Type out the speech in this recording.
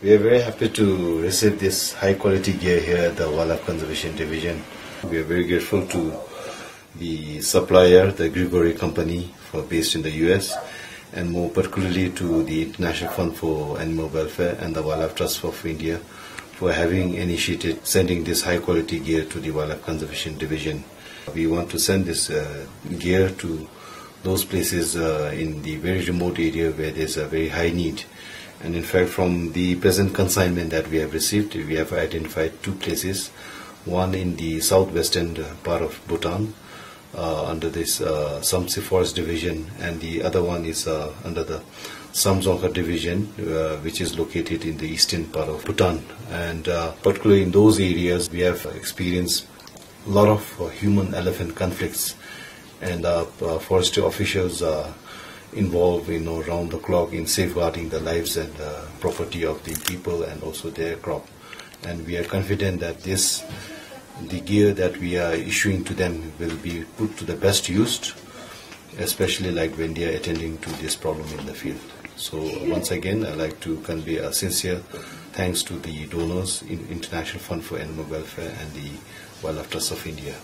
We are very happy to receive this high quality gear here at the Wildlife Conservation Division. We are very grateful to the supplier, the Grigori Company, based in the US, and more particularly to the International Fund for Animal Welfare and the Wildlife Trust of India for having initiated sending this high quality gear to the Wildlife Conservation Division. We want to send this gear to those places in the very remote area where there's a very high need. And in fact, from the present consignment that we have received, we have identified two places. One in the southwestern part of Bhutan under this Samtse Forest Division, and the other one is under the Samdzongkha Division, which is located in the eastern part of Bhutan. And particularly in those areas, we have experienced a lot of human-elephant conflicts, and forestry officials are involved, round the clock in safeguarding the lives and property of the people and also their crop. And we are confident that the gear that we are issuing to them will be put to the best use, especially like when they are attending to this problem in the field. So once again, I'd like to convey a sincere thanks to the donors, International Fund for Animal Welfare and the Wildlife Trust of India.